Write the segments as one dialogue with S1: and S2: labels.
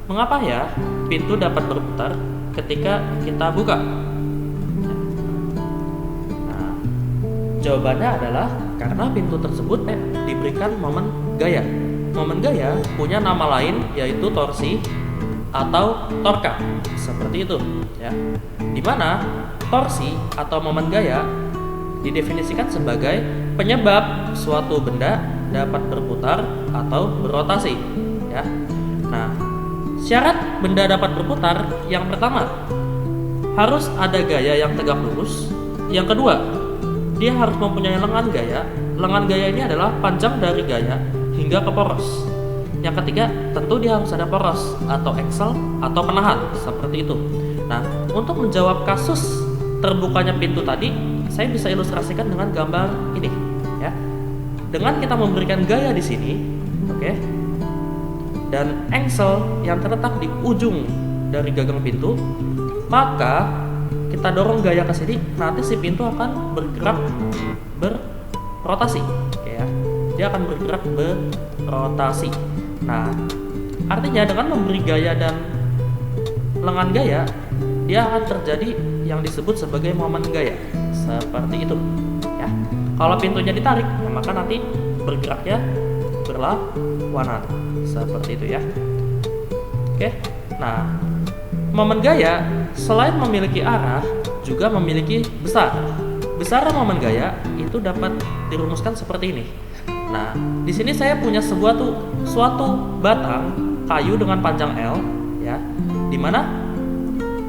S1: Mengapa ya pintu dapat berputar ketika kita buka? Nah, jawabannya adalah karena pintu tersebut diberikan momen gaya. Momen gaya punya nama lain yaitu torsi atau torka, seperti itu ya. Dimana torsi atau momen gaya didefinisikan sebagai penyebab suatu benda dapat berputar atau berrotasi ya. Nah, syarat benda dapat berputar yang pertama harus ada gaya yang tegak lurus. Yang kedua, dia harus mempunyai lengan gaya. Lengan gaya ini adalah panjang dari gaya hingga ke poros. Yang ketiga, tentu dia harus ada poros atau aksel atau penahan, seperti itu. Nah, untuk menjawab kasus terbukanya pintu tadi, saya bisa ilustrasikan dengan gambar ini, ya. Dengan kita memberikan gaya di sini, oke, dan aksel yang terletak di ujung dari gagang pintu, maka kita dorong gaya ke sini, nanti si pintu akan bergerak berrotasi, ya. Dia akan bergerak berrotasi. Nah, artinya dengan memberi gaya dan lengan gaya, dia akan terjadi yang disebut sebagai momen gaya, seperti itu ya. Kalau pintunya ditarik, maka nanti bergeraknya berlawanan, seperti itu ya. Oke. Nah, momen gaya selain memiliki arah juga memiliki besar. Besar momen gaya itu dapat dirumuskan seperti ini. Nah, di sini saya punya suatu batang kayu dengan panjang L, ya, dimana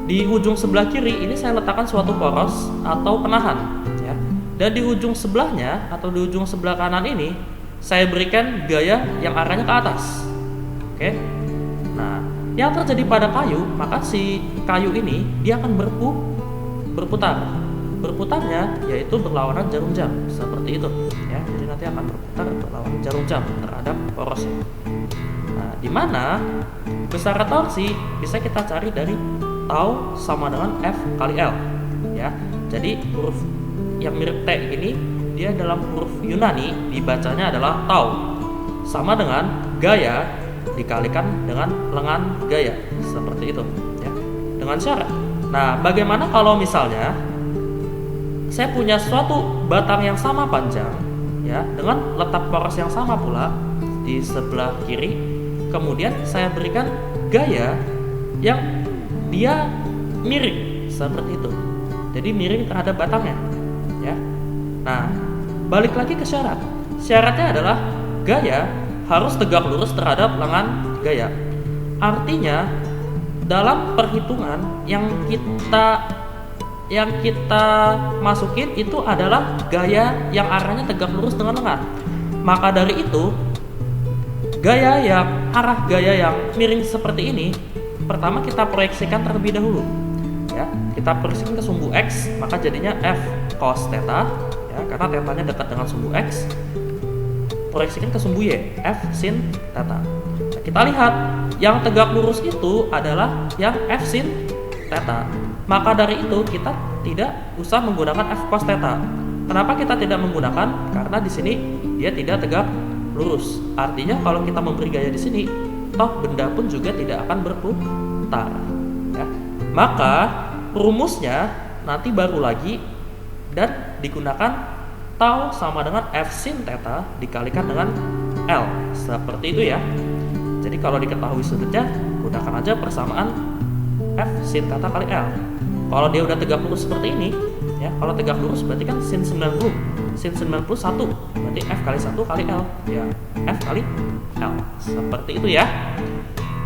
S1: di ujung sebelah kiri ini saya letakkan suatu poros atau penahan, ya, dan di ujung sebelahnya atau di ujung sebelah kanan ini saya berikan gaya yang arahnya ke atas. Oke. Nah, yang terjadi pada kayu, maka si kayu ini dia akan berputar. Berputarnya yaitu berlawanan jarum jam, seperti itu ya. Jadi nanti akan berputar berlawanan jarum jam terhadap porosnya. Nah, di mana besar torsi bisa kita cari dari tau sama dengan F kali L ya. Jadi huruf yang mirip T ini dia dalam huruf Yunani dibacanya adalah tau, sama dengan gaya dikalikan dengan lengan gaya, seperti itu ya, dengan syarat. Nah, bagaimana kalau misalnya saya punya suatu batang yang sama panjang ya, dengan letak poros yang sama pula di sebelah kiri, kemudian saya berikan gaya yang dia miring, seperti itu. Jadi miring terhadap batangnya ya. Nah, balik lagi ke syarat. Syaratnya adalah gaya harus tegak lurus terhadap lengan gaya. Artinya dalam perhitungan yang kita masukin itu adalah gaya yang arahnya tegak lurus dengan lengan. Maka dari itu, arah gaya yang miring seperti ini, pertama kita proyeksikan terlebih dahulu. Ya, kita proyeksikan ke sumbu X, maka jadinya F cos theta, ya, karena tetanya dekat dengan sumbu X. Proyeksikan ke sumbu Y, F sin theta. Nah, kita lihat yang tegak lurus itu adalah yang F sin theta. Maka dari itu kita tidak usah menggunakan F cos theta. Kenapa kita tidak menggunakan? Karena di sini dia tidak tegak lurus. Artinya kalau kita memberi gaya di sini, toh benda pun juga tidak akan berputar. Ya. Maka rumusnya nanti baru lagi dan digunakan tau sama dengan F sin theta dikalikan dengan L, seperti itu ya. Jadi kalau diketahui sudutnya, gunakan aja persamaan F sin theta kali L. Kalau dia udah tegak lurus seperti ini, ya, kalau tegak lurus berarti kan sin 90. Sin 90 1, berarti F kali 1 kali L, ya, F kali L. Seperti itu ya.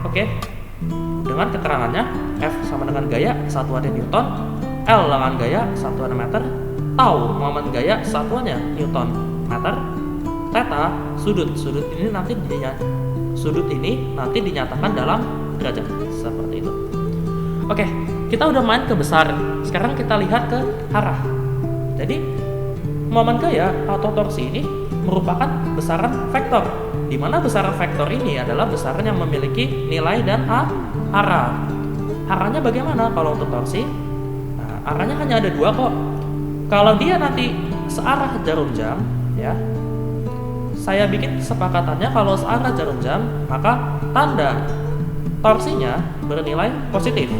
S1: Oke. Dengan keterangannya, F sama dengan gaya satuannya Newton, L lengan gaya satuannya meter, tau momen gaya satuannya Newton meter, theta sudut ini nanti dinyatakan dalam derajat, seperti itu. Oke, kita udah main ke besar. Sekarang kita lihat ke arah. Jadi momen gaya atau torsi ini merupakan besaran vektor, di mana besaran vektor ini adalah besaran yang memiliki nilai dan arah. Arahnya bagaimana kalau untuk torsi? Nah, arahnya hanya ada dua kok. Kalau dia nanti searah jarum jam, ya, saya bikin kesepakatannya kalau searah jarum jam, maka tanda torsinya bernilai positif.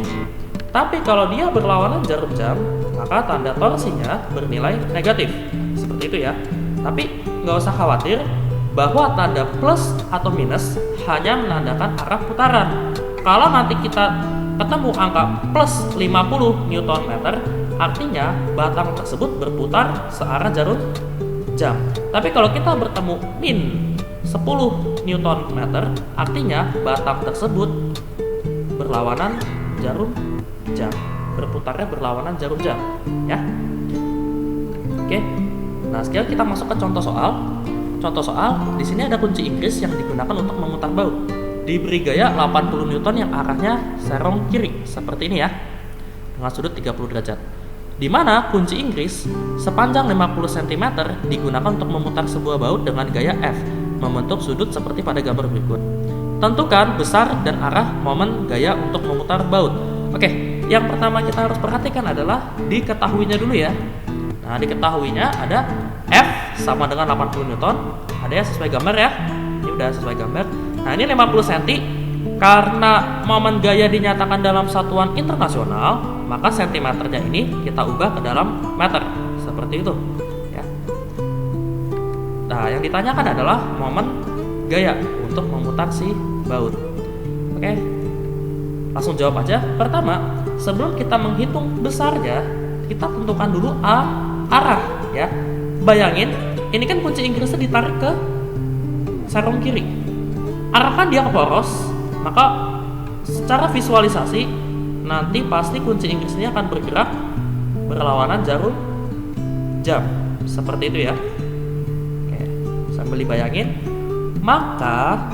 S1: Tapi kalau dia berlawanan jarum jam, maka tanda torsinya bernilai negatif. Seperti itu ya. Tapi nggak usah khawatir bahwa tanda plus atau minus hanya menandakan arah putaran. Kalau nanti kita ketemu angka plus 50 Nm, artinya batang tersebut berputar searah jarum jam. Tapi kalau kita bertemu min 10 Nm, artinya batang tersebut berlawanan jarum jam. Berputarnya berlawanan jarum jam, ya. Oke. Nah, sekarang kita masuk ke contoh soal. Contoh soal, di sini ada kunci Inggris yang digunakan untuk memutar baut. Diberi gaya 80 Newton yang arahnya serong kiri, seperti ini ya. Dengan sudut 30 derajat. Di mana kunci Inggris sepanjang 50 cm digunakan untuk memutar sebuah baut dengan gaya F, membentuk sudut seperti pada gambar berikut. Tentukan besar dan arah momen gaya untuk memutar baut. Oke, yang pertama kita harus perhatikan adalah diketahuinya dulu ya. Nah, diketahuinya ada F sama dengan 80 Newton. Ada ya sesuai gambar ya. Ini udah sesuai gambar. Nah, ini 50 cm. Karena momen gaya dinyatakan dalam satuan internasional, maka sentimeternya ini kita ubah ke dalam meter. Seperti itu ya. Nah, yang ditanyakan adalah momen gaya untuk memutar si baut. Oke. Langsung jawab aja. Pertama, sebelum kita menghitung besarnya, kita tentukan dulu arah ya. Bayangin, ini kan kunci Inggrisnya ditarik ke serong kiri. Arahkan dia ke poros, maka secara visualisasi nanti pasti kunci Inggris ini akan bergerak berlawanan jarum jam. Seperti itu ya. Oke, sambil dibayangin, maka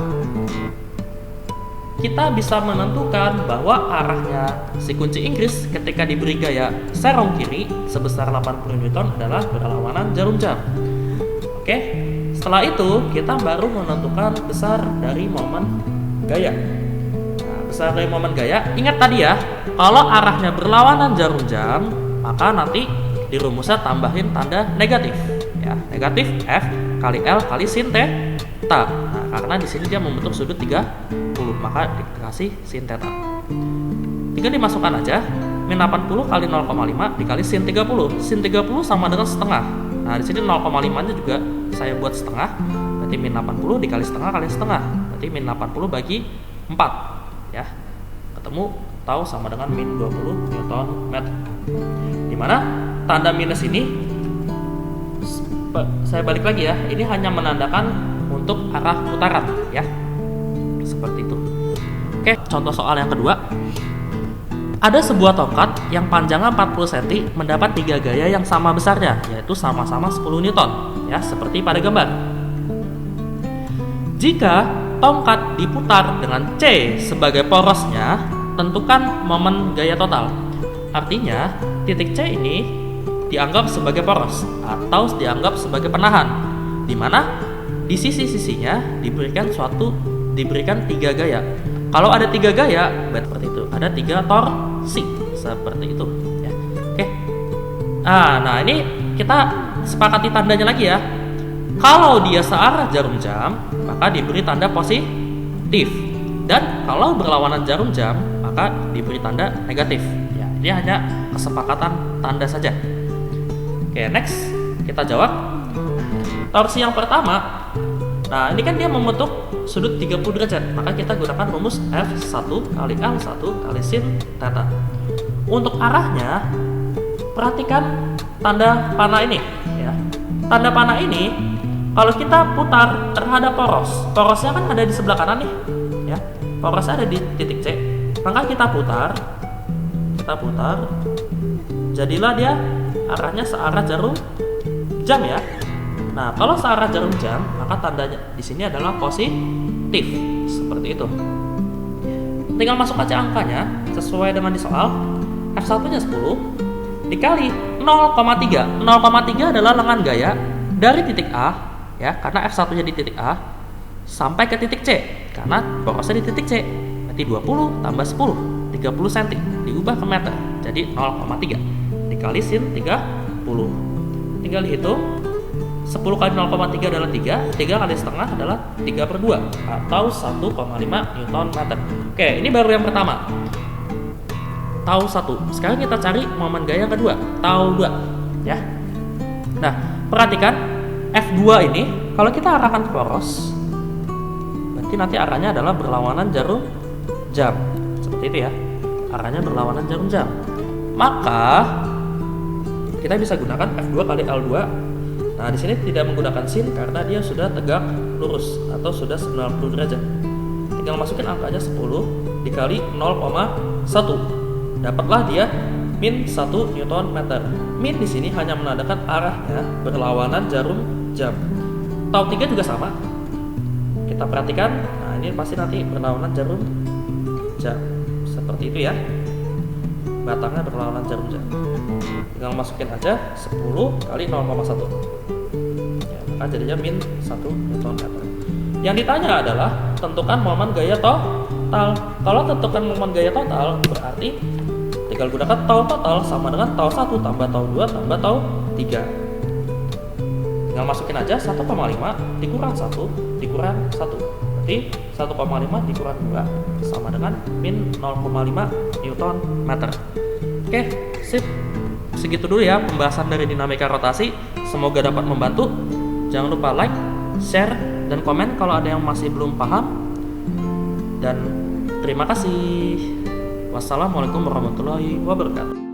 S1: kita bisa menentukan bahwa arahnya si kunci Inggris ketika diberi gaya serong kiri sebesar 80 Newton adalah berlawanan jarum jam. Oke, setelah itu kita baru menentukan besar dari momen gaya. Nah, besar dari momen gaya, ingat tadi ya, kalau arahnya berlawanan jarum jam, maka nanti di rumusnya tambahin tanda negatif. Ya, negatif F kali L kali sin theta. Nah, karena di sini dia membentuk sudut 30, maka dikasih sin theta. Tinggal dimasukkan aja, min 80 kali 0,5 dikali sin 30. Sin 30 sama dengan setengah. Nah, di sini 0,5-nya juga saya buat setengah, berarti min 80 dikali setengah kali setengah, berarti min 80 bagi 4 ya. Ketemu tahu sama dengan min 20 Newton meter. Dimana tanda minus ini saya balik lagi ya, ini hanya menandakan untuk arah putaran ya. Seperti itu. Oke, contoh soal yang kedua. Ada sebuah tongkat yang panjangnya 40 cm mendapat 3 gaya yang sama besarnya, yaitu sama-sama 10 Newton, ya, seperti pada gambar. Jika tongkat diputar dengan C sebagai porosnya, tentukan momen gaya total. Artinya, titik C ini dianggap sebagai poros atau dianggap sebagai penahan, di mana di sisi-sisinya diberikan 3 gaya. Kalau ada 3 gaya, berarti seperti itu. Ada 3 torsi, seperti itu. Ya. Oke. Nah ini kita sepakati tandanya lagi ya. Kalau dia searah jarum jam, maka diberi tanda positif. Dan kalau berlawanan jarum jam, maka diberi tanda negatif. Ya, ini hanya kesepakatan tanda saja. Oke, next kita jawab. Torsi yang pertama. Nah, ini kan dia membentuk sudut 30 derajat, maka kita gunakan rumus F1 kali L1 kali sin theta. Untuk arahnya, perhatikan tanda panah ini ya. Tanda panah ini kalau kita putar terhadap porosnya kan ada di sebelah kanan nih ya. Porosnya ada di titik C. Maka kita putar, jadilah dia arahnya searah jarum jam ya. Nah, kalau searah jarum jam, maka tandanya di sini adalah positif, seperti itu. Tinggal masuk aja angkanya sesuai dengan di soal. F1-nya 10 dikali 0,3. 0,3 adalah lengan gaya dari titik A, ya, karena F1-nya di titik A sampai ke titik C, karena porosnya di titik C. Berarti 20 tambah 10, 30 cm diubah ke meter, jadi 0,3 dikali sin 30. Tinggal dihitung. 10 kali 0,3 adalah 3 kali setengah adalah 3/2 atau 1,5 Newton meter. Oke, ini baru yang pertama. Tau 1. Sekarang kita cari momen gaya yang kedua, tau 2, ya. Nah, perhatikan F2 ini kalau kita arahkan ke poros, berarti nanti arahnya adalah berlawanan jarum jam. Seperti itu ya. Arahnya berlawanan jarum jam. Maka kita bisa gunakan F2 kali L2. Nah, di sini tidak menggunakan sin karena dia sudah tegak lurus atau sudah 90 derajat. Tinggal masukin angkanya 10 dikali 0,1. Dapatlah dia min 1 Newton meter. Min di sini hanya menandakan arahnya berlawanan jarum jam. Tau 3 juga sama. Kita perhatikan, nah ini pasti nanti berlawanan jarum jam. Seperti itu ya. Batangnya berlawanan jarum jam. Tinggal masukin aja 10 kali 0,1. Ya, maka jadinya min 1 Newton meter. Yang ditanya adalah tentukan momen gaya total. Kalau tentukan momen gaya total berarti tinggal gunakan tau total sama dengan tau 1 tambah tau 2 tambah tau 3. Tinggal masukin aja 1,5 dikurang 1 dikurang 1. Berarti 1,5 dikurang 2 sama dengan min 0,5 Newton meter. Oke, sip. Segitu dulu ya pembahasan dari dinamika rotasi. Semoga dapat membantu. Jangan lupa like, share, dan komen kalau ada yang masih belum paham. Dan terima kasih. Wassalamualaikum warahmatullahi wabarakatuh.